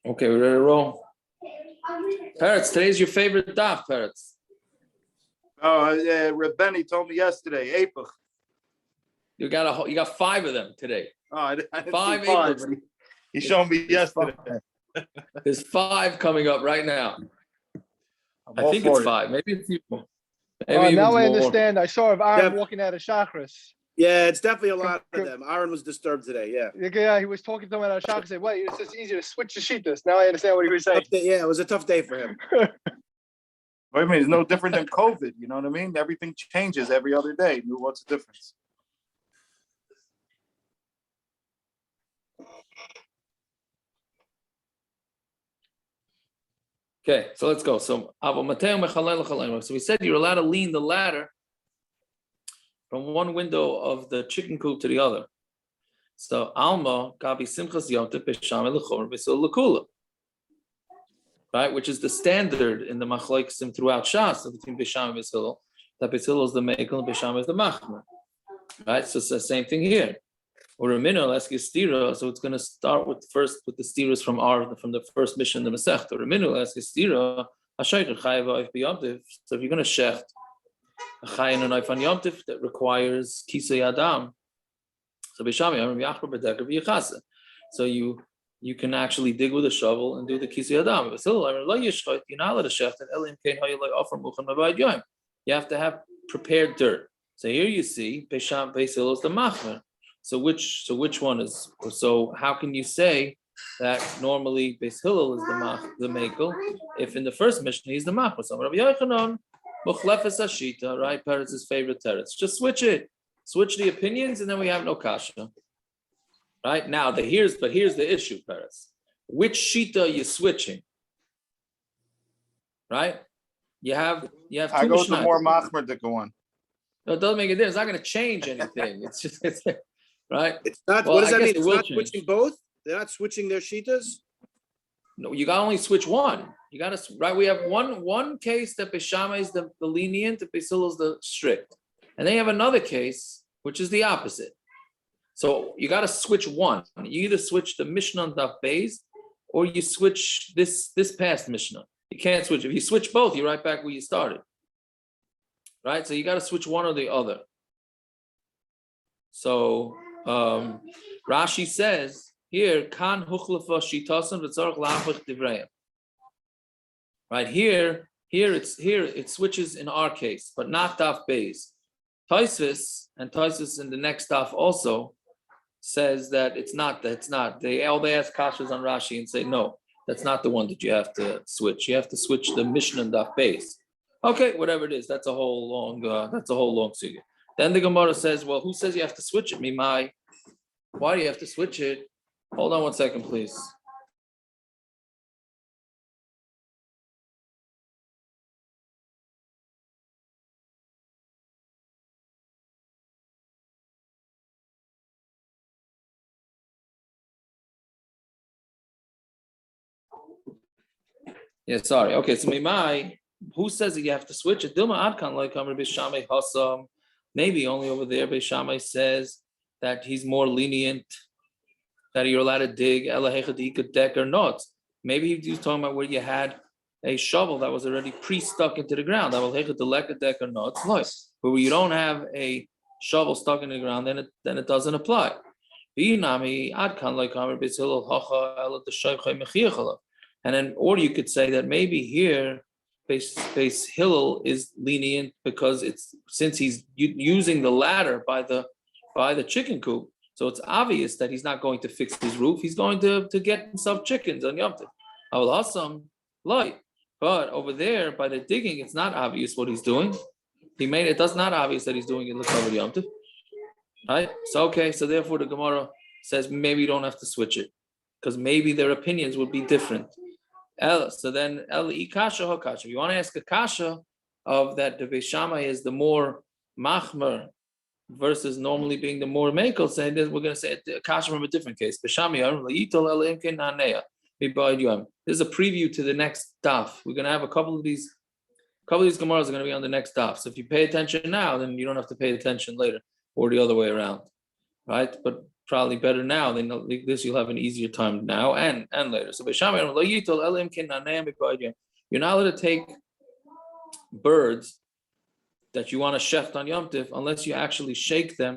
Okay, we're ready to roll. Peretz, today's your favorite daf, Peretz. Oh, yeah, Rebeni told me yesterday, Apach. You got 5 of them today. Oh, I didn't 5 see 5. Apachs. He showed me yesterday. There's 5 coming up right now. I think it's 5. Maybe it's even. Now I understand. I saw Aaron walking out of Chakras. Yeah, it's definitely a lot of them. Aaron was disturbed today. Yeah. Yeah, he was talking to him at Chakras. Said, "Wait, it's just easier to switch the sheetas." Now I understand what he was saying. Yeah, it was a tough day for him. I mean, it's no different than COVID. You know what I mean? Everything changes every other day. What's the difference? Okay, so let's go. So we said you're allowed to lean the ladder from one window of the chicken coop to the other. So Alma gabi simchas yomtiv b'shamai l'chomer b'sil l'kula, right? Which is the standard in the Machlokes throughout Shas between Beis and Beis Hillel. That Beis Hillel is the mekel and Beis is the machmer, right? So it's the same thing here. Or a minute, let's get stira. So it's going to start with the stiras from the first mission, the Masech. Or a minute, let's get stira. So if you're going to shecht a chayin and on yomtiv that requires kisei adam, so you can actually dig with a shovel and do the kisei adam. You're not allowed to shecht. You have to have prepared dirt. So here you see Beis Hillel is the machmer. So which one is? So how can you say that normally Beis Hillel is the mekel if in the first mission he's the machmer? So Rabbi Yochanan Muchlefes Ashita, right? Peretz's favorite teretz. Just switch the opinions, and then we have no kasha. Right now, here's the issue, Peretz. Which shita are you switching? Right? You have two. I go to more machmer to go on. No, it doesn't make a difference. It's not going to change anything. It's right. It's not. Well, what does that mean? It's not change. Switching both. They're not switching their shitas. No, you got to only switch one. You got to right. We have one case that Beis Shamai is the lenient, that Beis Hillel is the strict, and then you have another case which is the opposite. So you got to switch one. You either switch the Mishna on Daf Beis, or you switch this past Mishna. You can't switch. If you switch both, you're right back where you started. Right. So you got to switch one or the other. So Rashi says. Here, kan huchlafa shitasan v'tzarich la'achlich divrayim. Right here it switches in our case, but not Daf Beis. Tosfos in the next Daf also says that it's not. They ask kashas on Rashi and say no, that's not the one that you have to switch. You have to switch the Mishna and Daf Beis. Okay, whatever it is, that's a whole long sugya. Then the Gemara says, well, who says you have to switch it? Mimai. Why do you have to switch it? Hold on one second, please. Yeah, sorry. Okay, so Mimai, who says that you have to switch it? Dilma Adkan like Beis Shamai Hasam. Maybe only over there, Beis Shamai says that he's more lenient, that you're allowed to dig, deck or not. Maybe he was talking about where you had a shovel that was already pre-stuck into the ground. Deck or not. But where you don't have a shovel stuck in the ground, then it doesn't apply. And then, or you could say that maybe here, Beis Hillel is lenient because since he's using the ladder by the chicken coop. So it's obvious that he's not going to fix his roof. He's going to get himself chickens on Yom Tov. I will awesome light. But over there, by the digging, it's not obvious what he's doing. It does not obvious that he's doing it l'kavod Yom Tov. Right? So therefore the Gemara says maybe you don't have to switch it. Because maybe their opinions would be different. So then kasha hakasha. If you want to ask a kasha of that the Beis Shamai is the more machmer versus normally being the more mekel, saying this, we're going to say kasha from a different case. This is a preview to the next daf. We're going to have a couple of these gemaras are going to be on the next daf. So if you pay attention now, then you don't have to pay attention later, or the other way around, right? But probably better now. Then like this, you'll have an easier time now and later. So you're not allowed to take birds that you want to shecht on Yom Tif unless you actually shake them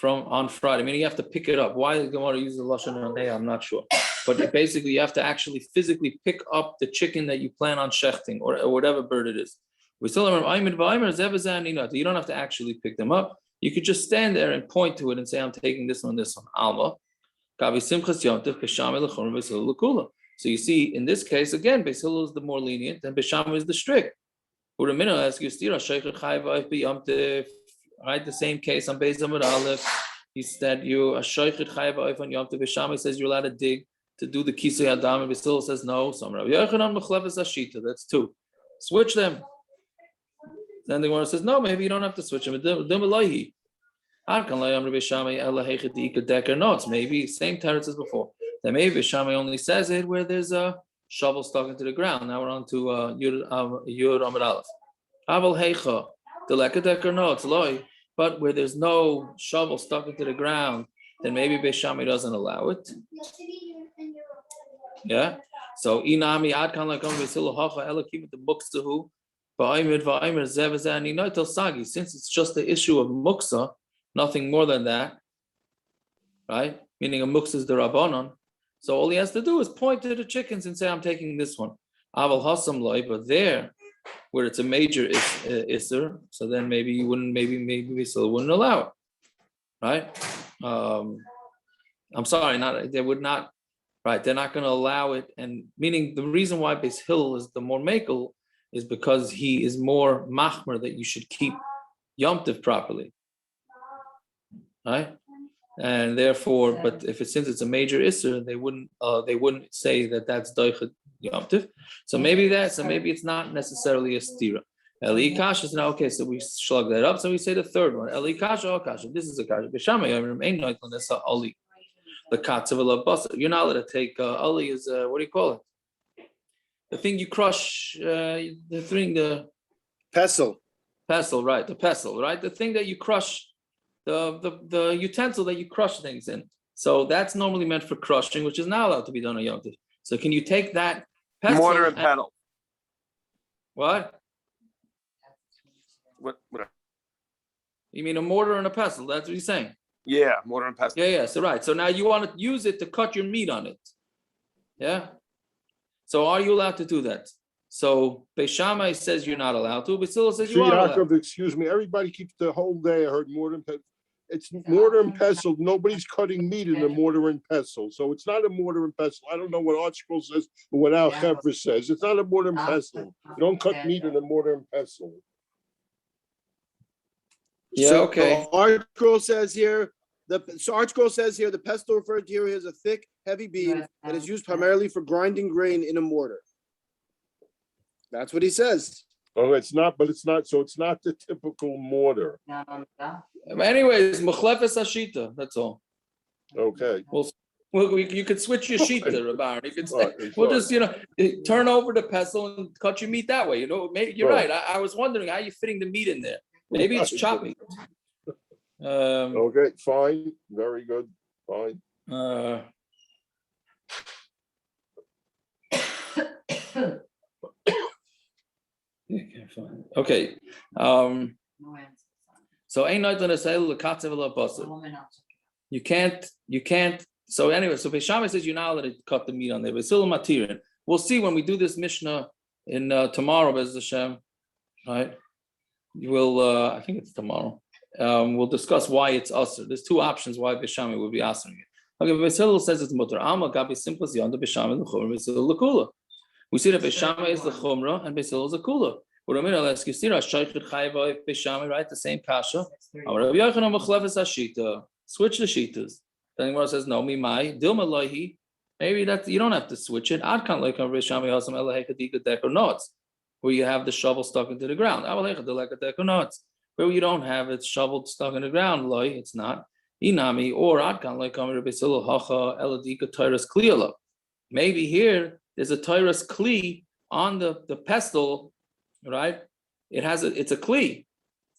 from on Friday. I mean, you have to pick it up. Why the Gemara use the lashon hanei? I'm not sure, but basically you have to actually physically pick up the chicken that you plan on shechting or whatever bird it is. We still remember you don't have to actually pick them up. You could just stand there and point to it and say, "I'm taking this one, this one." Alma. So you see, in this case, again, Beis Hillel is the more lenient, and Beis Shammai is the strict. Right, the same case on Beis Amud Aleph. He said you a shoichet chayav oif on Yom Tov. Beis Shammai says you're allowed to dig to do the kisei adam, and Beis Hillel says no. So Rabbi Yochanan mechlefes ashita. That's two. Switch them. Then the Gemara says no. Maybe you don't have to switch them. No, it's maybe same teretz as before. Then maybe Beis Shammai only says it where there's a shovel stuck into the ground. Now we're on to Yud Amud Aleph. Aval heicha delekadeker, no, it's loy. But where there's no shovel stuck into the ground, then maybe Beis Shammai doesn't allow it. Yeah. So inami adkan like Beis Hillel hacha elakim the muktza ba'aymed va'aymer zevazani noitel sagi. Since it's just the issue of muktza, nothing more than that, right? Meaning a muktza is the rabbanon. So all he has to do is point to the chickens and say, "I'm taking this one." Aval hasam loy, but there, where it's a major assur, so then maybe you wouldn't, maybe we still wouldn't allow it, right? I'm sorry, they would not, right? They're not going to allow it, and meaning the reason why Beis Hillel is the more makel is because he is more machmer that you should keep Yom Tov properly, right? And therefore, but since it's a major assur, they wouldn't say that that's doichet Yom Tov. So maybe it's not necessarily a stira. Eli kasha is now okay. So we slug that up. So we say the third one. Eli kasha, oh kasha. This is a kasha. B'shamay ain't no ali. The katzav basa. You're not allowed to take ali is what do you call it? The thing you crush. The Pestle. Pestle, right? The pestle, right? The thing that you crush. The utensil that you crush things in. So that's normally meant for crushing, which is not allowed to be done on Yom Tov. So can you take that pestle mortar and pedal? What? What? You mean a mortar and a pestle? That's what he's saying. Yeah, mortar and pestle. Yeah. So right. So now you want to use it to cut your meat on it. Yeah. So are you allowed to do that? So Beis Shammai says you're not allowed to. Beis Hillel says you are allowed. Excuse me. Everybody keeps the whole day. I heard mortar and pestle. It's mortar and pestle. Nobody's cutting meat in the mortar and pestle. So it's not a mortar and pestle. I don't know what Archibald says or what Al Hefer says. It's not a mortar and pestle. You don't cut meat in a mortar and pestle. Yeah, so okay. Archibald says here, the pestle referred to here is a thick, heavy beam that is used primarily for grinding grain in a mortar. That's what he says. Oh, it's not, but it's not. So it's not the typical mortar. Anyways, Machlokes ashita. That's all. Okay. Well, you could switch your shita, Rabbi. You could say, we'll just turn over the pestle and cut your meat that way. Maybe you're right. I was wondering how you're fitting the meat in there. Maybe it's chopping. Okay, fine. Very good. Fine. Okay. So you can't. So anyway, so Beis Shammai says you're not allowed to cut the meat on there. But still matirin. We'll see when we do this Mishna in tomorrow, Be'ez Hashem. Right? You will. I think it's tomorrow. We'll discuss why it's assur. There's two options why Beis Shammai will be assering it. Okay, Beis Hillel says it's mutar. Alma gabi simples yonder Beis Shammai l'chumra Beis Hillel l'kula. We see that Beis Shammai is the chumra and Beis Hillel is the kula. Right? The same kasha. Switch the shitas. Then Gemara says no. Mimai dilma lohi. Maybe that you don't have to switch it. Ad kan like Beis Shammai hasam elahekadika dekor notes, where you have the shovel stuck into the ground. Where you don't have it shoveled stuck in the ground, loy, it's not. Inami or adkan like Beis Hillel hacha eladika tyrus kliyala. Maybe here there's a tyrus kli on the pestle, right? It's a kli.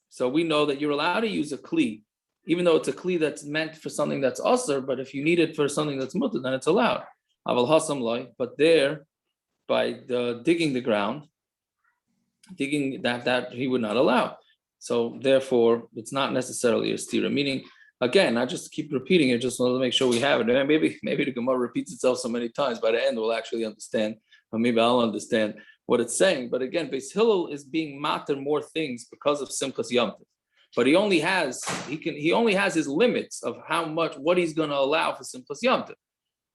So we know that you're allowed to use a kli even though it's a kli that's meant for something that's assur, but if you need it for something that's muttar, then it's allowed. Aval hasam loy, but there, by digging the ground, digging that he would not allow. So therefore, it's not necessarily a stira. Meaning, again, I just keep repeating it, just wanted to make sure we have it. And maybe the Gemara repeats itself so many times. By the end, we'll actually understand, or maybe I'll understand what it's saying. But again, Beis Hillel is being matter more things because of Simchas Yom Tov. But he only has his limits of what he's going to allow for Simchas Yom Tov,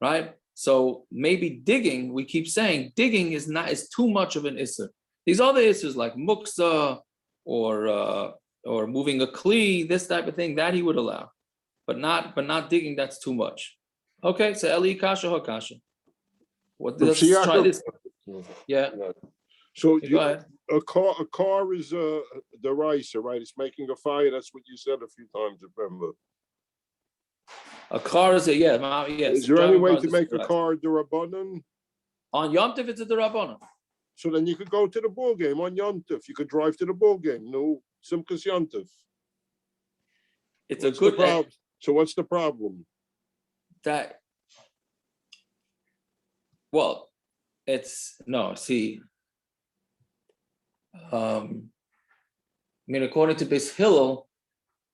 right? So maybe digging, we keep saying digging is too much of an assur. These other assurs like muktza or moving a kli, this type of thing, that he would allow, but not digging. That's too much. Okay, so Eli kasha hakasha. Let's try this. Yeah. So Go ahead. a car is the ricer, right? It's making a fire. That's what you said a few times, remember? A car is yes. Is there any way to make a car derabanan? On Yom Tov, it's a derabanan. So then you could go to the ball game on Yom Tov. You could drive to the ball game. No, Simchas Yom Tov. It's What's a good the problem? So what's the problem? According to Bais Hillel,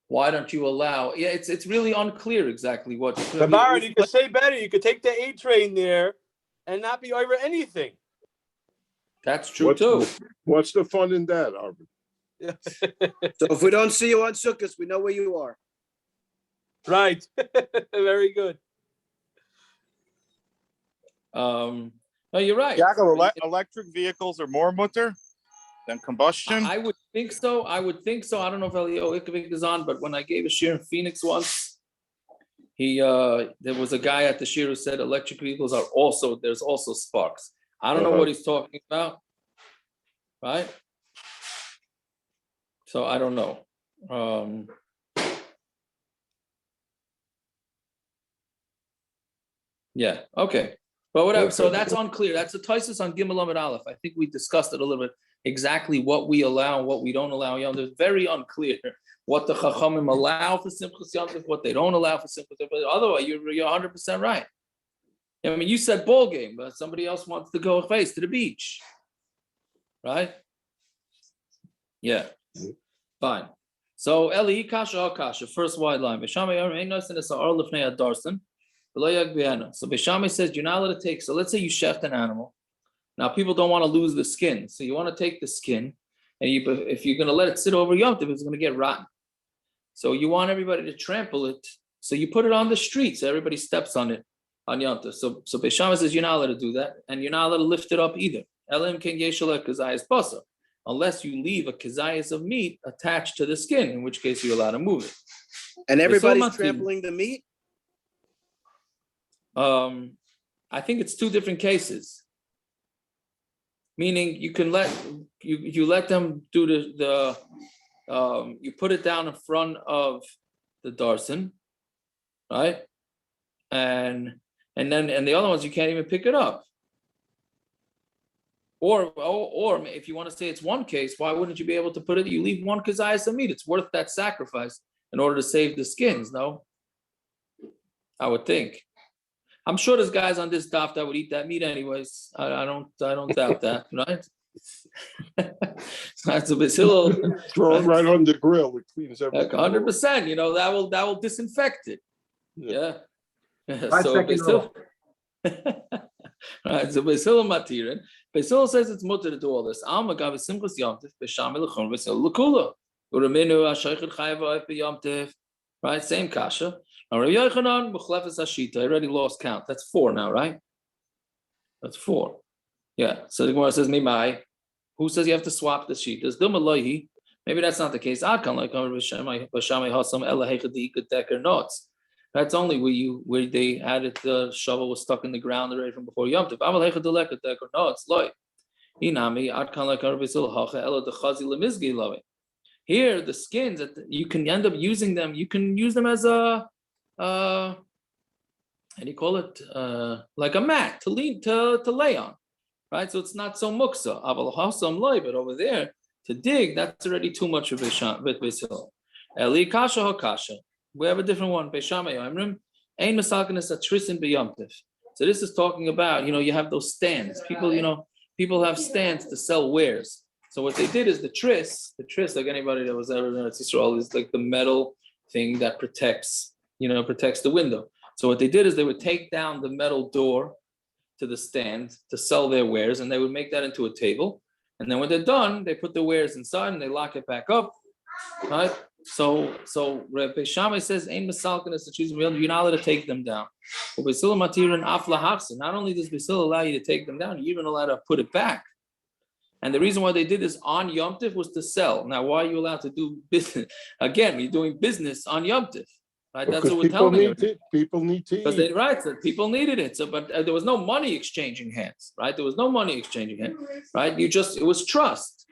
why don't you allow? Yeah, it's really unclear exactly what. But Baron, you could say better. You could take the A train there and not be over anything. That's true too. What's the fun in that, Arvin? So if we don't see you on Sukkot, we know where you are. Right. Very good. No, you're right. Yaakov, electric vehicles are more mutter than combustion. I would think so. I don't know if Elio Ikovic is on, but when I gave a shir in Phoenix once, there was a guy at the shir who said electric vehicles there's also sparks. I don't know what he's talking about, right? So I don't know. Yeah, okay. But whatever. So that's unclear. That's a Taisus on Gimel Amud Aleph. I think we discussed it a little bit, exactly what we allow and what we don't allow. It's very unclear what the Chachamim allow for Simchas Yom Tov, what they don't allow for Simchas Yom Tov. Otherwise, you're 100% right. I mean, you said ball game, but somebody else wants to go face to the beach, right? Yeah, fine. So Eli kasha, first wide line. So Beis Shammai says you're not allowed to take. So let's say you chefed an animal. Now people don't want to lose the skin, so you want to take the skin, and if you're going to let it sit over Yom Tov, it's going to get rotten. So you want everybody to trample it. So you put it on the street, so everybody steps on it on Yom Tov. So Beis Shammai says you're not allowed to do that, and you're not allowed to lift it up either. Elim ken yeshala kazayas basa, unless you leave a kazayas of meat attached to the skin, in which case you're allowed to move it. And everybody's trampling the meat? I think it's two different cases. Meaning you can let them do you put it down in front of the darson, right? And the other ones you can't even pick it up. Or if you want to say it's one case, why wouldn't you be able to put it? You leave one kazayas of meat. It's worth that sacrifice in order to save the skins. No, I would think. I'm sure there's guys on this daf that would eat that meat anyways. I don't doubt that, right? That's a Beis Hillel. Throw it right on the grill. It cleans everything. 100%. That will disinfect it. Yeah. So Beis Hillel. Right. So Beis Hillel matirin. Beis Hillel says it's mutter to do all this. Alma gav simchas Yom Tov b'shamei l'chon Beis Hillel l'kula. Uraminu ha'shaychid chayav ha'if Yom Tov. Right. Same kasha. Now, Rabbi Yochanan, Muchlefes Hashita, I already lost count. That's 4 now, right? That's 4. Yeah. So the Gemara says, Mimai. Who says you have to swap the shitas? Maybe that's not the case. That's only where they had it. The shovel was stuck in the ground already from before Yom Tov. Here, the skins that you can end up using them. You can use them as a how do you call it? Like a mat to lay on, right? So it's not so muktza. But over there to dig, that's already too much of Beis Hillel. Eli kasha hakasha. We have a different one. Beis Shamai Omrim, Ein Masalkanis Atrisin B'Yomtiv. So this is talking about, you have those stands. People have stands to sell wares. So what they did is the tris, like anybody that was ever in Eretz Yisrael, is like the metal thing that protects the window. So what they did is they would take down the metal door to the stand to sell their wares, and they would make that into a table. And then when they're done, they put the wares inside and they lock it back up, right? So Beis Shammai says, "Ein masalkanis to choose. You're not allowed to take them down." But Beis Hillel matirin afla hafsin. Not only does Beis Hillel allow you to take them down, you're even allowed to put it back. And the reason why they did this on Yom Tif was to sell. Now, why are you allowed to do business? Again, you're doing business on Yom Tif, right? That's what we're telling you. People need to Because eat. so people needed it. So, but there was no money exchanging hands, right? There was no money exchanging hands, right? It was trust,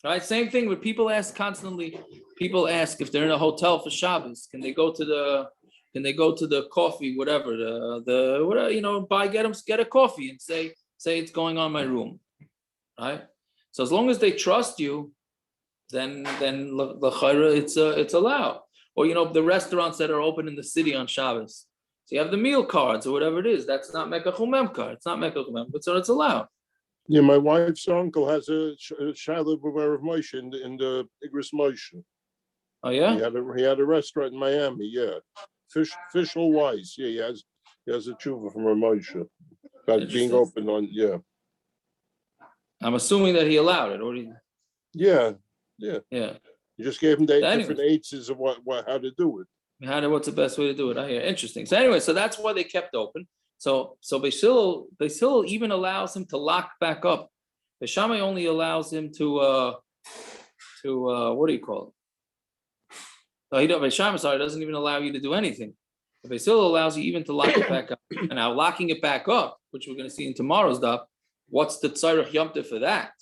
right? Same thing when people ask constantly. People ask if they're in a hotel for Shabbos, can they go to the coffee, whatever, get a coffee and say it's going on my room, right? So as long as they trust you, then the chayra it's allowed. Or the restaurants that are open in the city on Shabbos. So you have the meal cards or whatever it is. That's not mekach umemkar. It's not mekach umemkar, so it's allowed. Yeah, my wife's uncle has a Shiloh Beware of Moshe in the Igris Moshe. Oh yeah. He had a restaurant in Miami. Yeah, Fischl Weiss. Yeah, he has a tshuva from Moshe about being open on. Yeah. I'm assuming that he allowed it, or Yeah. Yeah. You just gave him the Anyways. different eights of how to do it. What's the best way to do it? I hear. Interesting. So anyway, so that's why they kept open. So Beis Hillel even allows him to lock back up. Beis Shammai only allows him to what do you call it? No, Beis Shammai, doesn't even allow you to do anything. Beis Hillel allows you even to lock it back up. And now locking it back up, which we're going to see in tomorrow's daf, what's the tzarech yom tov for that?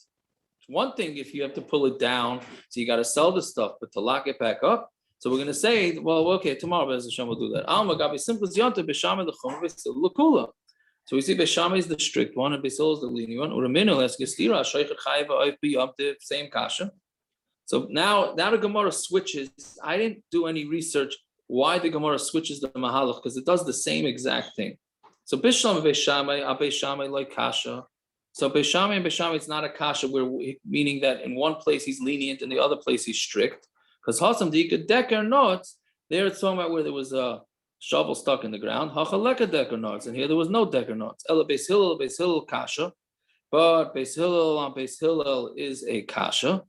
It's one thing if you have to pull it down, so you got to sell the stuff, but to lock it back up. So we're going to say, well, okay, tomorrow Beis Hashem will do that. Alma gabi simple yom tov Beis Shammai l'chum Beis Hillel l'kula. So we see Beis Shammai is the strict one and Beis Hillel is the lenient one. Uraminu es gestira shoychet chayiv oif b'yom tov, same kasha. So now the Gemara switches. I didn't do any research why the Gemara switches the mahalach, because it does the same exact thing. So Bishlam Beis Shammai like kasha. So Beis Shammai and Beis Shammai, it's not a kasha, meaning that in one place he's lenient and the other place he's strict. Because Hasam Dika Decker notes, there it's talking about where there was a shovel stuck in the ground. Hachaleka Decker notes, and here there was no Decker notes. Ela Beis Hillel kasha, but Beis Hillel on Beis Hillel is a kasha.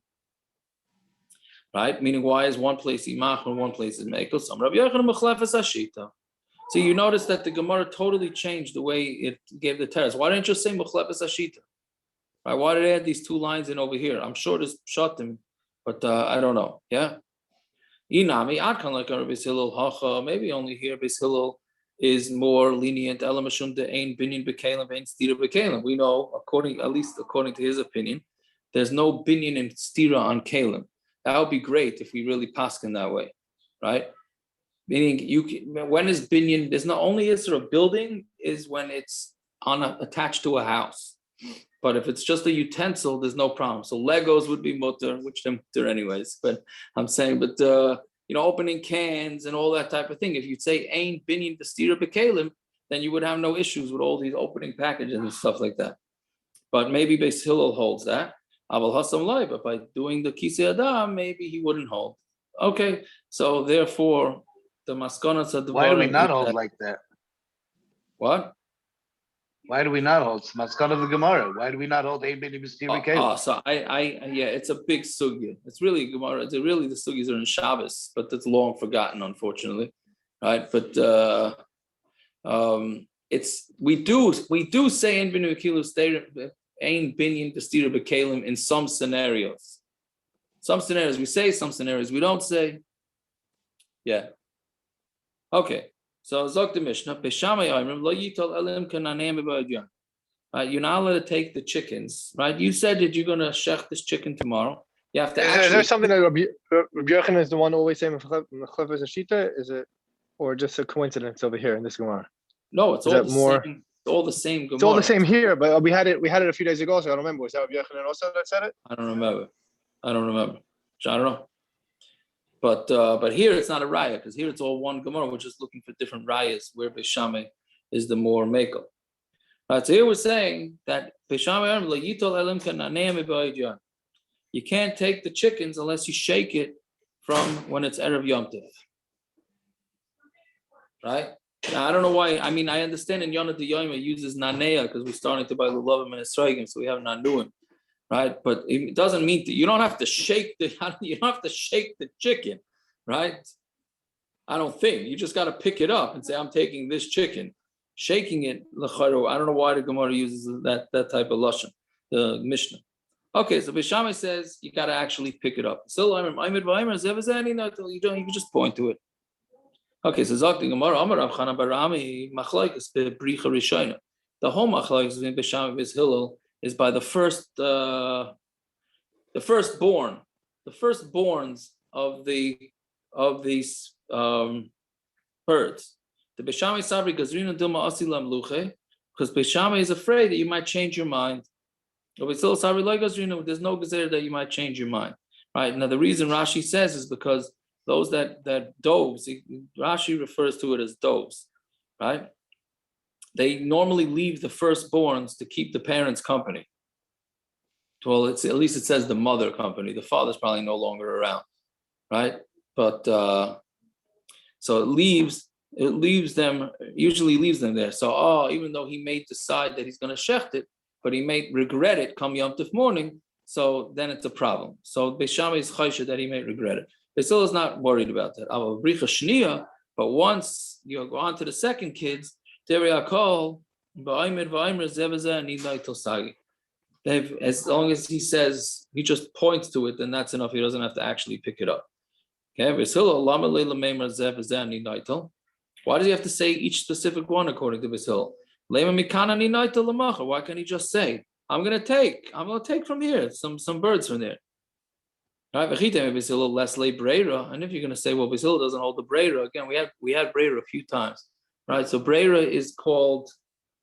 Right? Meaning, why is one place imach and one place is mekel? Some Rabbi Yochanan Machlokes ashita. So you notice that the Gemara totally changed the way it gave the teres. Why didn't you say Machlokes ashita? Right? Why did it add these two lines in over here? I'm sure there's shatim, but I don't know. Yeah. Inami adkan like Beis Hillel hacha. Maybe only here Beis Hillel is more lenient. Elamashum de ein binyan bekalim ein stira bekalim. We know, at least according to his opinion, there's no binyan and stira on kalim. That would be great if we really paskin that way, right? Meaning, when is binyan? There's not only is there a building is when it's attached to a house, but if it's just a utensil, there's no problem. So Legos would be muttar, which they're muttar anyways. But I'm saying, opening cans and all that type of thing. If you'd say ain binyan b'stira b'kalim, then you would have no issues with all these opening packages and stuff like that. But maybe Beis Hillel holds that. But by doing the kisei adam, maybe he wouldn't hold. Okay, so therefore, the maskonas of the Why do we not hold like that? What? Why do we not hold? It's maskana of the Gemara. Why do we not hold ein binyan b'stira b'kalim? So it's a big sugya. It's really Gemara. It's really the sugyas are in Shabbos, but that's long forgotten, unfortunately, right? But we do say ein binyan b'kilu ein binyan b'stira b'kalim in some scenarios. Some scenarios we say, some scenarios we don't say. Yeah. Okay. So Zok the Mishna, Beis Shammai Omrim lo yitol elim kananeim b'yom. You're not allowed to take the chickens, right? You said that you're going to shech this chicken tomorrow. You have to Is there something that Rabbi Yochanan is the one always saying Machlokes ashita? Is it, or just a coincidence over here in this Gemara? No, it's all the same. It's all the same Gemara. It's all the same here, but we had it a few days ago, so I don't remember. Was that Rabbi Yochanan also that said it? I don't remember. I don't know. But here it's not a raya, because here it's all one Gemara. We're just looking for different rayas where Beis Shammai is the more makel. Right, so here we're saying that Beis Shammai you can't take the chickens unless you shake it from when it's Erev Yom Tov. Right? Now, I don't know why. I mean, I understand in Yonah the Yom it uses nanea because we're starting to buy the Lulavim and Esrogim, so we have nanuim, right? But it doesn't mean that you don't have to shake the chicken, right? I don't think you just got to pick it up and say, "I'm taking this chicken." Shaking it, I don't know why the Gemara uses that type of lashon, the Mishna. Okay, so Beis Shammai says you got to actually pick it up. So you can just point to it. Okay, so Zok the Gemara, Amar Rav Chana Barami, Machlokes breira rishona. The whole Machlokes between Beis Shammai and Beis Hillel is by the firstborns of these birds. The Beis Shammai sabri gazrina dilma asilam luche, because Beis Shammai is afraid that you might change your mind. Beis Hillel sabri like gazrina, there's no gazer that you might change your mind. Right now, the reason Rashi says is because those that doves, Rashi refers to it as doves, right? They normally leave the firstborns to keep the parents company. Well, at least it says the mother company. The father's probably no longer around, right? But so usually leaves them there. So even though he may decide that he's going to shecht it, but he may regret it come Yom Tov morning, so then it's a problem. So Beis Shammai is chaysha that he may regret it. Beis Hillel is not worried about that. But once you go on to the second kids, as long as he says, he just points to it, then that's enough. He doesn't have to actually pick it up. Okay, why does he have to say each specific one according to Beis Hillel? Why can't he just say, I'm gonna take from here some birds from there? Right? And if you're gonna say, well, Beis Hillel doesn't hold the breira, again, we had breira a few times, right? So breira is called,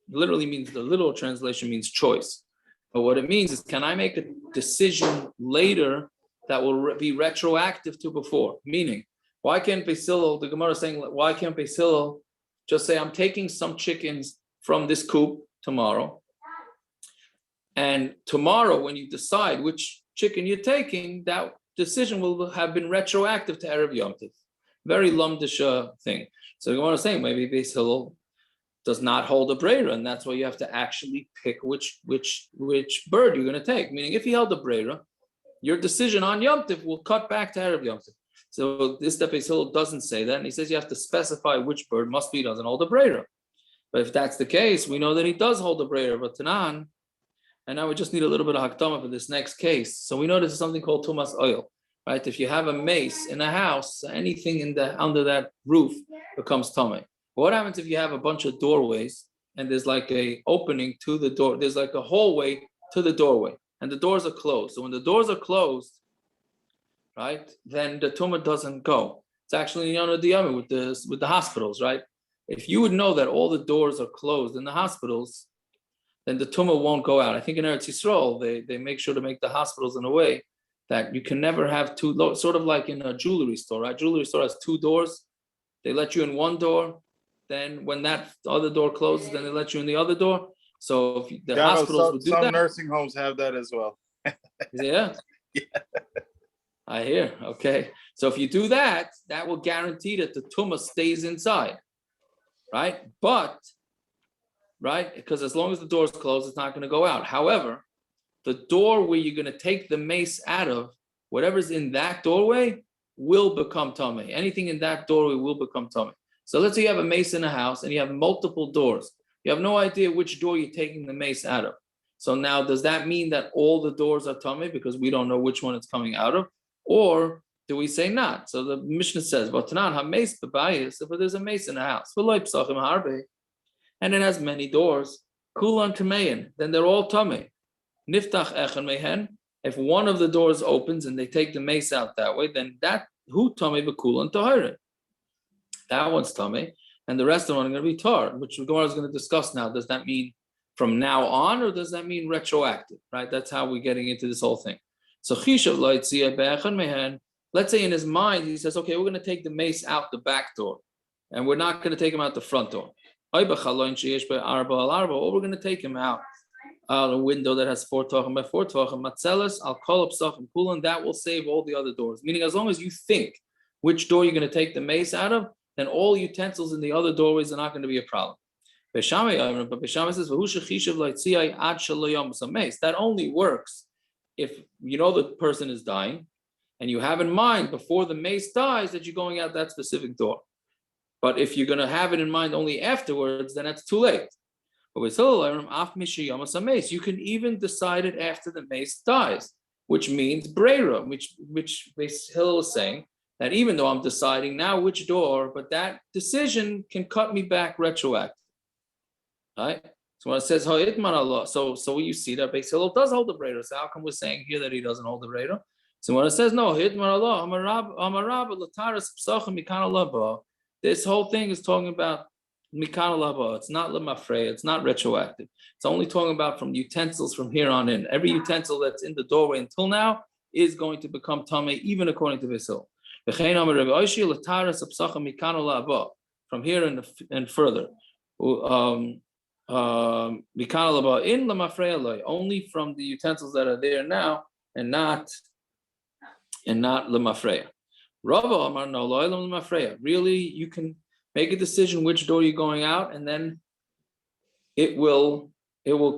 literally means, the literal translation means choice. But what it means is, can I make a decision later that will be retroactive to before? Meaning, why can't Beis Hillel, the Gemara is saying, why can't Beis Hillel just say, I'm taking some chickens from this coop tomorrow, and tomorrow when you decide which chicken you're taking, that decision will have been retroactive to Erev Yom Tov. Very lumdish thing. So the Gemara is saying, maybe Beis Hillel does not hold a breira, and that's why you have to actually pick which bird you're going to take. Meaning, if he held a breira, your decision on Yom Tov will cut back to Erev Yom Tov. So this Beis Hillel doesn't say that, and he says you have to specify which bird must be doesn't hold a breira. But if that's the case, we know that he does hold a breira, but Tanan, and now we just need a little bit of hakdama for this next case. So we know this is something called tumas oil, right? If you have a mace in a house, anything under that roof becomes tummy. What happens if you have a bunch of doorways and there's like a opening to the door? There's like a hallway to the doorway, and the doors are closed. So when the doors are closed, right, then the tumah doesn't go. It's actually with the hospitals, right? If you would know that all the doors are closed in the hospitals, then the tumah won't go out. I think in Eretz Yisrael, they make sure to make the hospitals in a way that you can never have two, sort of like in a jewelry store, right? Jewelry store has two doors. They let you in one door. Then when that other door closes, then they let you in the other door. So if the hospitals would do that. Some nursing homes have that as well. Yeah. I hear. Okay. So if you do that, that will guarantee that the tumah stays inside. Right? But, right? Because as long as the door is closed, it's not going to go out. However, the door where you're going to take the mace out of, whatever's in that doorway will become tummy. Anything in that doorway will become tummy. So let's say you have a mace in a house and you have multiple doors. You have no idea which door you're taking the mace out of. So now, does that mean that all the doors are tummy because we don't know which one it's coming out of? Or do we say not? So the Mishna says, if there's a mace in a house, and it has many doors, then they're all tummy. If one of the doors opens and they take the mace out that way, then that who tummy b'kulan tahara. That one's tummy, and the rest of them are going to be tar, which Gemara is going to discuss now. Does that mean from now on, or does that mean retroactive? Right? That's how we're getting into this whole thing. So chishav loitzia be'echan mehen. let's say in his mind, he says, okay, we're going to take the mace out the back door, and we're not going to take him out the front door. Or we're going to take him out a window that has 4 tachim by 4 tachim, matzelis, al kol psachim kulan, that will save all the other doors. Meaning, as long as you think which door you're going to take the mace out of, then all utensils in the other doorways are not going to be a problem. But Shamai says, that only works if you know the person is dying, and you have in mind before the mace dies that you're going out that specific door. But if you're going to have it in mind only afterwards, then it's too late. But with mace, you can even decide it after the mace dies, which means breira, which Bais Hillel is saying that even though I'm deciding now which door, but that decision can cut me back retroactive. Right? So when it says Allah, so you see that Bais Hillel does hold the breira. So how come we're saying here that he doesn't hold the breira? So when it says no, this whole thing is talking about mikan laba. It's not lemafreya. It's not retroactive. It's only talking about from utensils from here on in. Every utensil that's in the doorway until now is going to become tamei, even according to Bais Hillel. From here and further. Only from the utensils that are there now, and not lemafreya. Rava Amar no loylam lemafreya. Really, you can make a decision which door you're going out, and then it will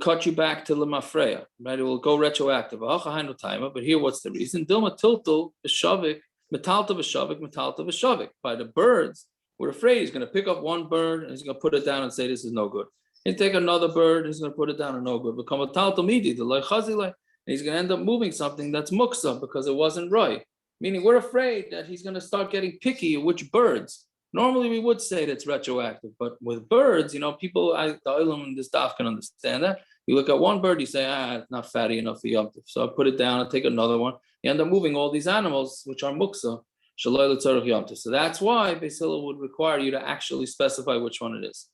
cut you back to lemafreya. Right? It will go retroactive. But here, what's the reason? Dilma tiltul b'shavik metalta b'shavik metalta b'shavik. By the birds, we're afraid he's going to pick up one bird and he's going to put it down and say this is no good. He'll take another bird, he's going to put it down and no good. Become a talto midi, the loy chazilay, and he's going to end up moving something that's muktza because it wasn't right. Meaning we're afraid that he's going to start getting picky which birds. Normally we would say that's retroactive, but with birds, people, the olam in this daf can understand that. You look at one bird, you say, it's not fatty enough for yom tov. So I put it down, I take another one. You end up moving all these animals, which are muktza, shaloi l'tzorach yom tov. So that's why Bais Hillel would require you to actually specify which one it is.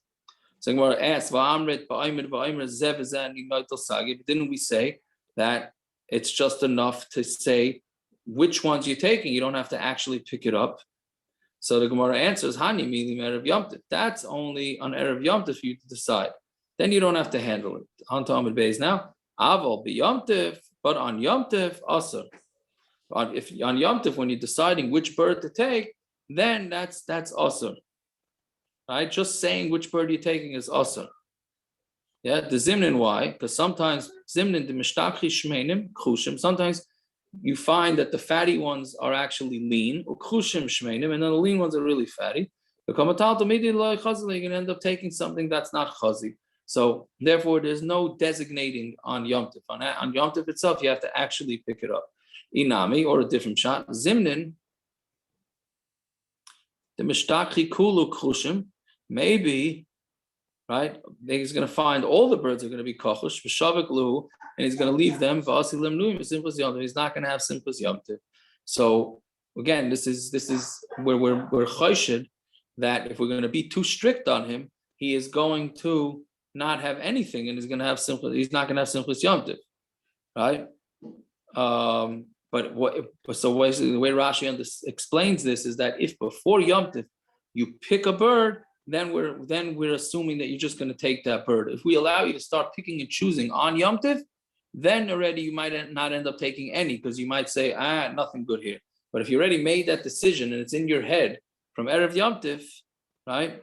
So Gemara asks, didn't we say that it's just enough to say which ones you're taking? You don't have to actually pick it up. So the Gemara answers, Hani milim erev yom tov. That's only on erev yom tov for you to decide. Then you don't have to handle it. On to Amud Beis now. Aval be yom tov, but on yom tov assur. If on yom tov when you're deciding which bird to take, then that's assur. Right? Just saying which bird you're taking is assur. Yeah, the zimnin, why? Because sometimes zimnin the mishtachri shmeinim khushim. Sometimes you find that the fatty ones are actually lean, or khushim shmeinim, and then the lean ones are really fatty. You're going to end up taking something that's not chazi. So therefore, there's no designating on Yom Tov. On Yom Tov itself, you have to actually pick it up. Inami, or a different shot. Zimnin, the mishtachri kulu khushim. Maybe, right? He's going to find all the birds are going to be kochush, v'shavik lu, and he's going to leave them. V'asilim nuim simchus yom tov. He's not going to have simchus yom tov. So again, this is where we're choshed that if we're going to be too strict on him, he is going to not have anything, and he's going to have simchus. He's not going to have simchus yom tov, right? But the way Rashi explains this is that if before yom tov you pick a bird, then we're assuming that you're just going to take that bird. If we allow you to start picking and choosing on Yom Tov, then already you might not end up taking any, because you might say, nothing good here. But if you already made that decision and it's in your head from Erev Yom Tov, right,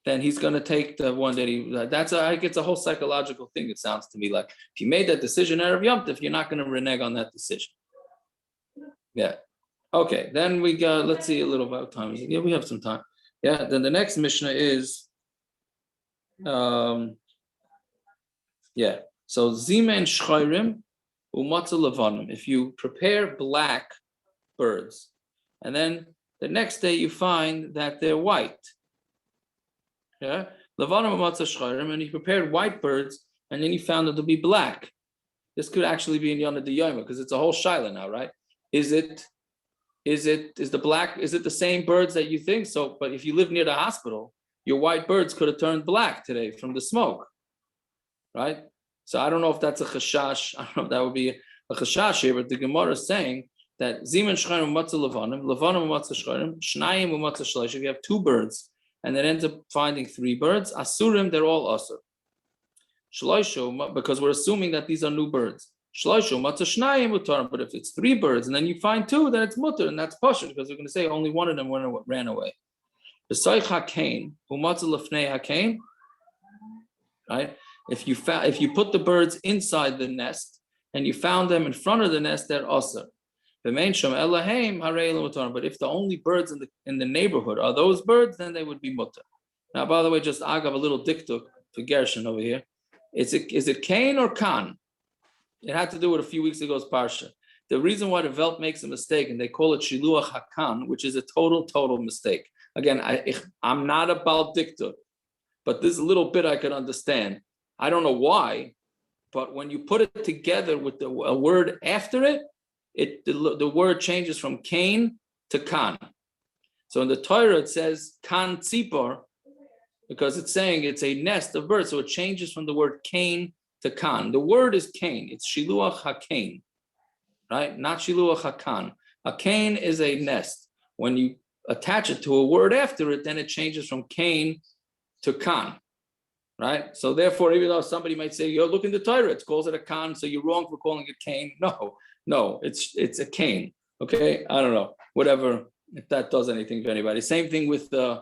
then he's going to take the one that it's a whole psychological thing, it sounds to me like. If you made that decision Erev Yom Tov, you're not going to renege on that decision. Yeah. Okay, then we got, let's see a little about time. Yeah, we have some time. Yeah, then the next Mishnah is, so zimen shchayrim umatza levanim. If you prepare black birds, and then the next day you find that they're white. Yeah, levanim umatza shchayrim, and you prepared white birds, and then you found that they'll be black. This could actually be in Yonah D'Yoma, because it's a whole shaila now, right? Is it the same birds that you think? So, but if you live near the hospital, your white birds could have turned black today from the smoke, right? So I don't know if that's a chashash. I don't know if that would be a chashash here, but the Gemara is saying that Ziman Shchayim Muktza Levanim, Levanim Muktza Shchayim, Shnayim Muktza Shlosh. If you have two birds and then ends up finding three birds, Assurim, they're all assur. Shloisho, because we're assuming that these are new birds. Shloisho Muktza Shnayim muttar. But if it's three birds and then you find two, then it's muttar, and that's pashut because we're going to say only one of them ran away. B'soich hakain, u'matzah lefnei hakain. Right? If you put the birds inside the nest and you found them in front of the nest, they're assur. But if the only birds in the neighborhood are those birds, then they would be muttar. Now, by the way, just agav a little diktuk for Gershon over here. Is it kain or kan? It had to do with a few weeks ago's parsha. The reason why the Velt makes a mistake and they call it shiluach hakan, which is a total mistake. Again, I'm not about diktuk, but this little bit I could understand. I don't know why, but when you put it together with a word after it, the word changes from kain to kan. So in the Torah it says kan tzipor because it's saying it's a nest of birds. So it changes from the word kain to kan. The word is kain. It's shiluach hakain, right? Not shiluach hakan. A kain is a nest. When you attach it to a word after it, then it changes from kain to kan, right? So therefore, even though somebody might say, "You're looking at the Torah, it calls it a kan, so you're wrong for calling it kain." No, it's a kain. Okay, I don't know, whatever. If that does anything to anybody. Same thing with and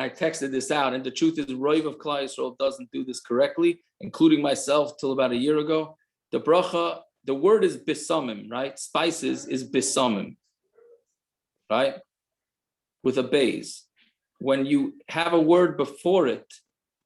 I texted this out, and the truth is, Roiv of Klal Yisrael doesn't do this correctly, including myself till about a year ago. The bracha, the word is bisamim, right? Spices is bisamim, right? With a base. When you have a word before it,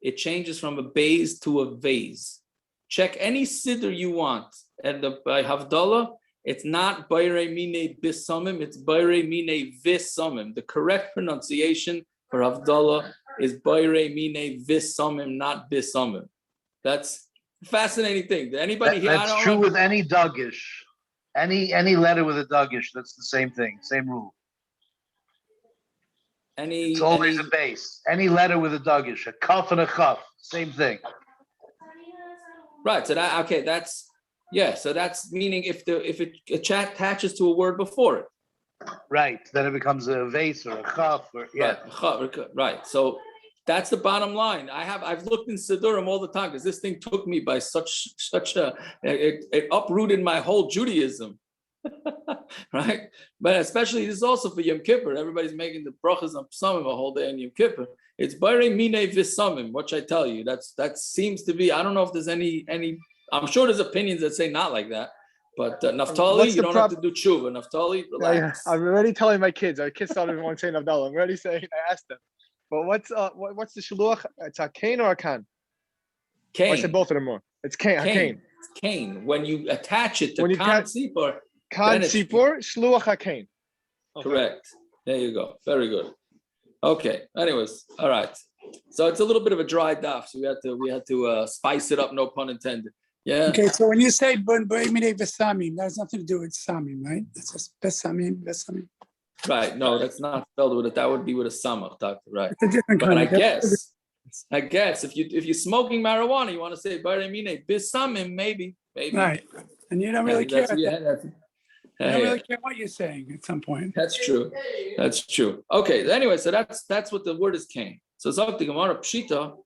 it changes from a base to a vase. Check any siddur you want. And by Havdalah, it's not breira mine bisamim, it's breira mine visamim. The correct pronunciation for Havdalah is breira mine visamim, not bisamim. That's a fascinating thing. Did anybody here? That's true with any dagish. Any letter with a dagish, that's the same thing, same rule. It's always a base. Any letter with a dagish, a kaf and a chaf, same thing. Right. So so that's meaning if it attaches to a word before it. Right. Then it becomes a vase or a chaf or Right. So that's the bottom line. I've looked in Siddurim all the time because this thing took me by such it uprooted my whole Judaism. Right, but especially this is also for Yom Kippur. Everybody's making the brachas on Psamim a whole day on Yom Kippur. It's Barei Mine Visamim, which I tell you, that seems to be. I don't know if there's any. I'm sure there's opinions that say not like that, but Naftali, you don't have to do tshuva. Naftali, relax. I'm already telling my kids. Our kids don't even want to say Navdallah. I'm already saying. I asked them, but what's the shaluach? It's a kain or a kan? Kain. I said both of them more. It's kain. Kain. It's kain. When you attach it to kan sipor. Kan sipor shluach hakain. Correct. There you go. Very good. Okay. Anyways, all right. So it's a little bit of a dry daf, so we had to spice it up. No pun intended. Yeah. Okay. So when you say Beimine Vesamim, that has nothing to do with Samim, right? That's just Vesamim. Right. No, that's not spelled with it. That would be with a samach, doctor. Right. It's a different But kind. I guess if you're smoking marijuana, you want to say Beimine Bisamim, maybe. Right. And you don't really care. I don't Yeah. really care what you're saying at some point. That's true. Okay. Anyway, so that's what the word is kain. So Zok the Gemara Pshita,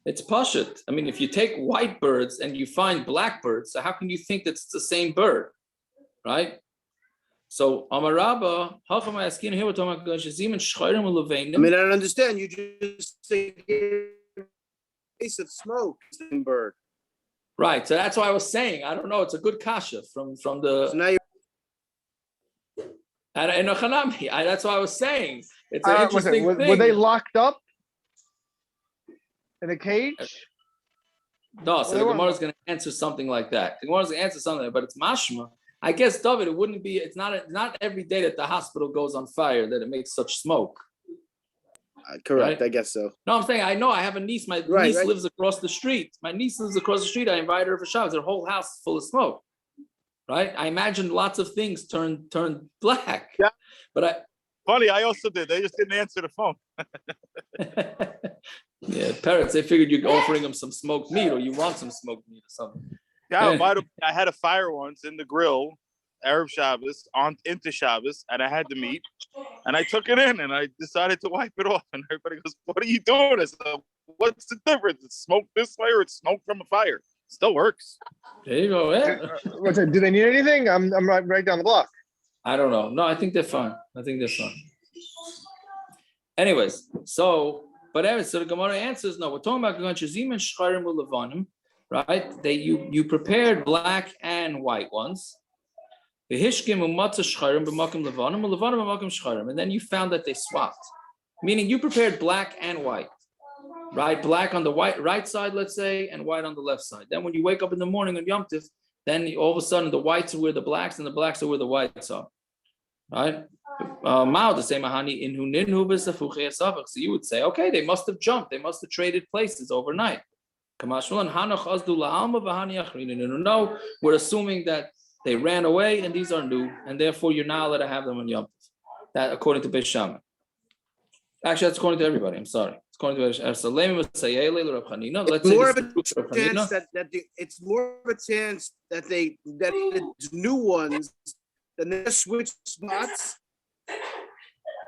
it's pashut. I mean, if you take white birds and you find black birds, so how can you think that it's the same bird, right? So Amarabba, how come I asking here? I mean, I don't understand. You just say piece of smoke, bird. Right. So that's why I was saying, I don't know. It's a good kasha from the. So now you're And that's why I was saying. It's an interesting thing. Were they locked up in a cage? No, so the Gemara is going to answer something like that. The Gemara is going to answer something, but it's mashma. I guess, David, it wouldn't be. It's not every day that the hospital goes on fire that it makes such smoke. correct. Right? I guess so. No, I'm saying I know. I have a niece. My niece lives across the street. My niece lives across the street. I invited her for Shabbos. Her whole house is full of smoke. Right? I imagine lots of things turn black. Yeah. But Funny, I also did. They just didn't answer the phone. yeah, parents, they figured you're offering them some smoked meat or you want some smoked meat or something. Yeah, Yeah. by the way, I had a fire once in the grill, Arab Shabbos, into Shabbos, and I had the meat, and I took it in, and I decided to wipe it off, and everybody goes, "What are you doing?" I said, "What's the difference? It's smoke this way, or it's smoke from a fire? Still works." There you go. Yeah. What's it? Do they need anything? I'm right down the block. I don't know. No, I think they're fine. Anyways, so the Gemara answers no. We're talking about right? You prepared black and white ones. And then you found that they swapped, meaning you prepared black and white, right? Black on the right side, let's say, and white on the left side. Then when you wake up in the morning on Yom Tov, then all of a sudden the whites are where the blacks and the blacks are where the whites are, right? So you would say, okay, they must have jumped. They must have traded places overnight. No, we're assuming that they ran away and these are new, and therefore you're not allowed to have them on Yom Tov. That according to Beis Shammai. Actually, that's according to everybody. I'm sorry. It's according to Beis Shammai. Let's more of a chance it's more of a chance that it's new ones than they switch spots.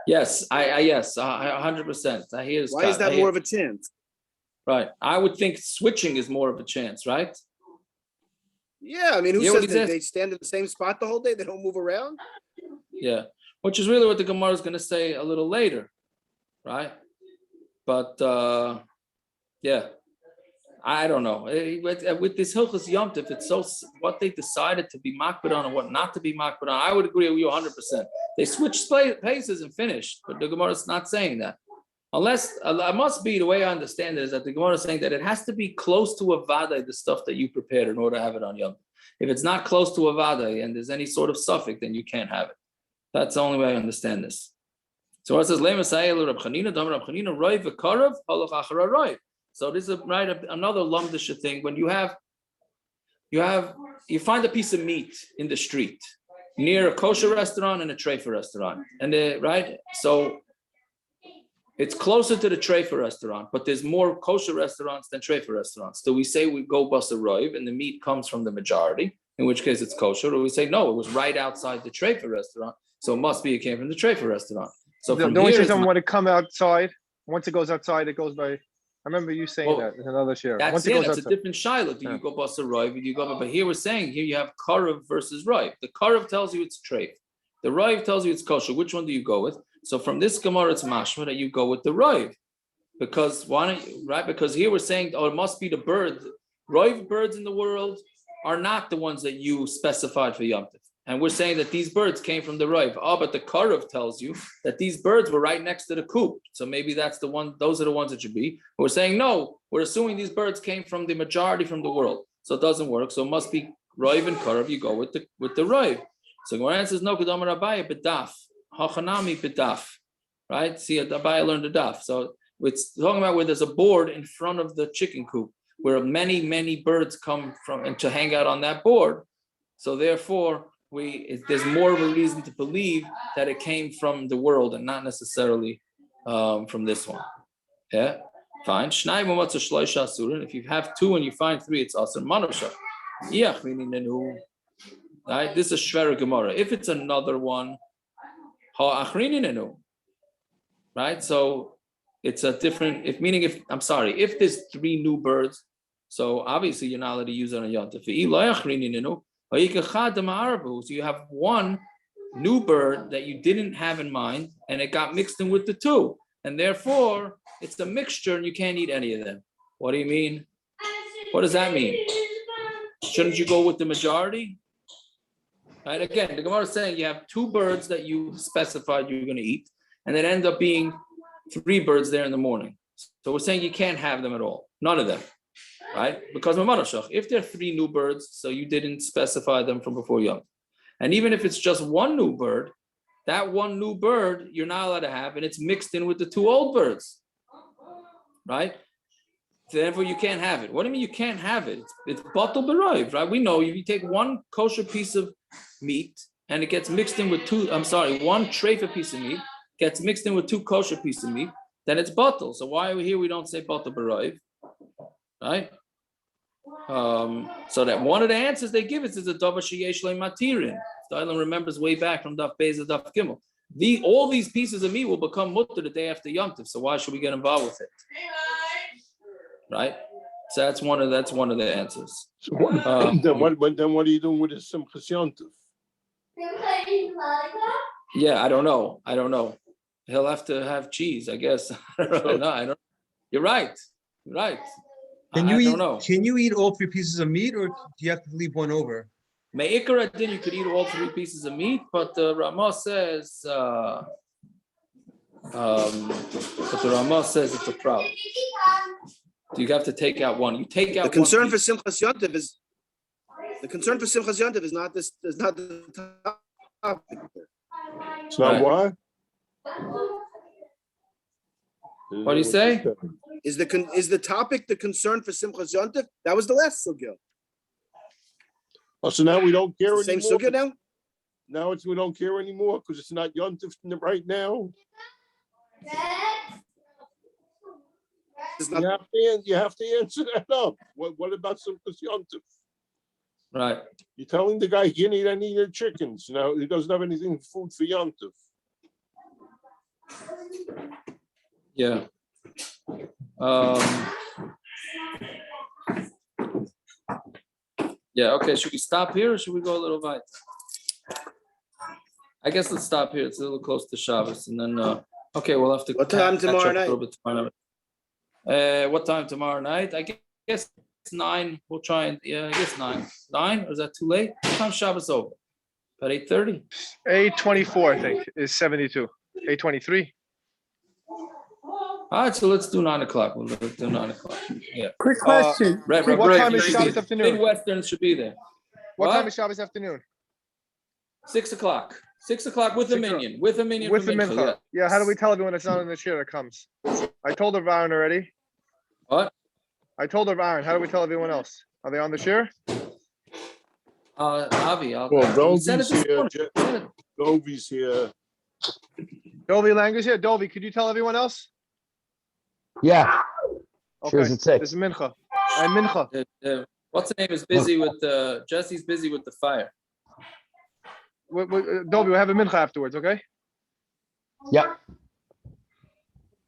Yes, yes, 100%. I hear this. Why is that more of a chance? Right. I would think switching is more of a chance, right? Yeah, I mean, who says that they stand in the same spot the whole day? They don't move around? Yeah, which is really what the Gemara is going to say a little later, right? But, yeah, I don't know. With this Hilchos Yom Tov, it's so what they decided to be makbid on and what not to be makbid on. I would agree with you 100%. They switched places and finished, but the Gemara is not saying that. Unless, it must be, the way I understand it is that the Gemara is saying that it has to be close to a vada, the stuff that you prepared in order to have it on Yom. If it's not close to a vada and there's any sort of suffix, then you can't have it. That's the only way I understand this. So it says, so this is another lumdisha thing. When you find a piece of meat in the street near a kosher restaurant and a treifa restaurant, and right, so it's closer to the treifa restaurant, but there's more kosher restaurants than treifa restaurants. So we say we go bus a roiv and the meat comes from the majority, in which case it's kosher, or we say no, it was right outside the treifa restaurant, so it must be it came from the treifa restaurant. So don't you say someone want to come outside? Once it goes outside, it goes by. I remember you saying that in another share. That's a different shiloh. Do you go bus a roiv? Do you go? But here we're saying here you have karev versus roiv. The karev tells you it's treif. The roiv tells you it's kosher. Which one do you go with? So from this Gemara, it's mashma that you go with the roiv, because why don't you, right? Because here we're saying, oh, it must be the bird. Roiv birds in the world are not the ones that you specified for Yom Tov, and we're saying that these birds came from the roiv. Oh, but the karev tells you that these birds were right next to the coop, so maybe that's the one. Those are the ones that should be. But we're saying no. We're assuming these birds came from the majority from the world, so it doesn't work. So it must be roiv and karev. You go with the roiv. So Gemara says no. Kedamar Abaye bedaf. Hachanami b'daf, right? See, Abaye learned the daf. So it's talking about where there's a board in front of the chicken coop where many birds come from and to hang out on that board. So therefore, there's more of a reason to believe that it came from the world and not necessarily from this one. Yeah, fine. If you have two and you find three, it's assur manosha. Right? This is Shver Gemara. If it's another one. Right, so it's a different. If there's three new birds, so obviously you're not allowed to use it on Yom Tov. So you have one new bird that you didn't have in mind, and it got mixed in with the two, and therefore it's a mixture, and you can't eat any of them. What do you mean? What does that mean? Shouldn't you go with the majority? Right? Again, the Gemara is saying you have two birds that you specified you were going to eat, and it ends up being three birds there in the morning. So we're saying you can't have them at all, none of them, right? Because if there are three new birds, so you didn't specify them from before Yom, and even if it's just one new bird, that one new bird you're not allowed to have, and it's mixed in with the two old birds, right? Therefore, you can't have it. What do you mean you can't have it? It's batal b'roiv, right? We know if you take one kosher piece of meat and it gets mixed in with one treifa piece of meat gets mixed in with two kosher pieces of meat, then it's batal. So why are we here? We don't say batal b'roiv, right? So that one of the answers they give us is a davar sheyesh le matirin. Dylan remembers way back from Daf Beis Daf Gimel. All these pieces of meat will become muttar the day after Yom Tov. So why should we get involved with it? Right. So that's one of the answers. So then what are you doing with the Simchas Yom Tov? Yeah, I don't know. He'll have to have cheese, I guess. I don't know. You're right. Can I you don't eat? know. Can you eat all 3 pieces of meat, or do you have to leave one over? Me'ikar adin, you could eat all 3 pieces of meat, but the Ramah says, it's a problem. You have to take out one. You take out The concern one for piece. Simchas Yom Tov is not this. Is not the topic. It's not Right. what? What do you say? Is the topic the concern for Simchas Yom Tov? That was the last sugya. Oh, so now we don't care It's the same anymore. sugya now. Now we don't care anymore because it's not Yom Tov right now. It's You not, have to answer that up. What about Simchas Yom Tov? Right. You're telling the guy he can't eat any of the chickens. Now he doesn't have anything food for Yom Tov. Yeah. Yeah, okay. Should we stop here or should we go a little bit? I guess let's stop here. It's a little close to Shabbos. And then, okay, we'll have to. What time catch up tomorrow a little bit tomorrow night. What time tomorrow night? I guess 9. We'll try and, I guess 9. 9? Or is that too late? What time Shabbos over? About 8:30? 8:24, I think, is 72. 8:23. All right, so let's do 9 o'clock. We'll do 9 o'clock. Yeah. Quick question. What time is Shabbos afternoon? Midwestern should be there. What time is Shabbos afternoon? 6 o'clock. 6 o'clock with a 6 o'clock. minion. With a minion. With for the mincha, mincha. Yeah, how do we tell everyone it's not in the shir that comes? I told Aaron already. What? I told Aaron. How do we tell everyone else? Are they on the shir? Avi, Well, send it Dovi's this here. morning. Send it. Dovi's here. Dovey Langer's here. Dovey, could you tell everyone else? Yeah, Okay. Cheers at 6. This is mincha. And mincha. What's the name is busy with Jesse's busy with the fire. Dovey, we'll have a mincha afterwards, okay? Yep.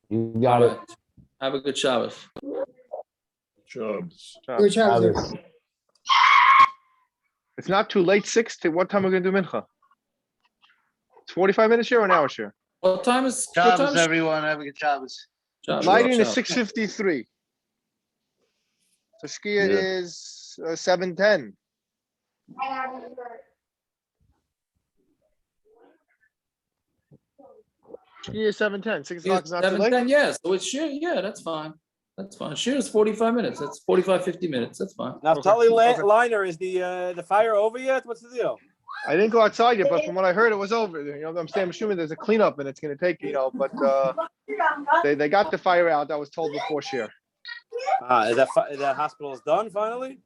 You got it. Have a good Shabbos. Shabbos. Good job. Shabbos. It's not too late. 6 to what time are we gonna do mincha? It's 45 minutes here or an hour here? What time is Shabbos, everyone. Have a good Shabbos. Shabbos? Lighting is Shabbos. 6:53. So Shkia Yeah. is 7:10. Shkia is 7:10. 6 o'clock is not too late. 7:10, yeah, so it's sheer, yeah, that's fine. That's fine. Sheer is 45 minutes. That's 45, 50 minutes. That's fine. Naftali Okay. Liner, is the fire over yet? What's the deal? I didn't go outside yet, but from what I heard, it was over. You know, I'm assuming there's a cleanup and it's gonna take, but they got the fire out. I was told before share. Is that hospital is done finally?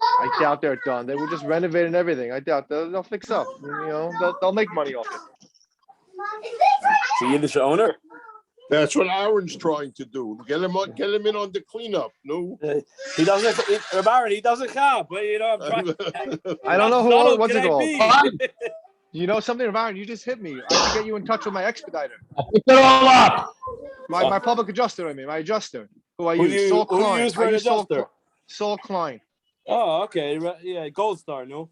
I doubt they're done. They were just renovating everything. I doubt they'll fix up. They'll make money off it. The Yiddish owner? That's what Aaron's trying to do. Get him in on the cleanup. No. He doesn't. He doesn't count. But I'm trying. I don't know Subtle what's it can I called. be? You know something, Aaron? You just hit me. I can get you in touch with my expediter, Pick it all up. my public adjuster. My adjuster, who I Who use. you- Saul who you Klein. use for I an use Saul adjuster? Saul Klein. Oh, okay. Yeah, Gold Star. No.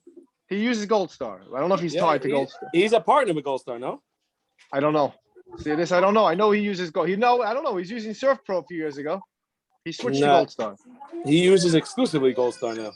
He uses Gold Star. I don't know if he's Yeah, tied to Gold Star. He's a partner with Gold Star. No. I don't know. See this? I don't know. I know he uses Gold. I don't know. He's using Surf Pro a few years ago. He switched to Nah. Gold Star. He uses exclusively Gold Star now.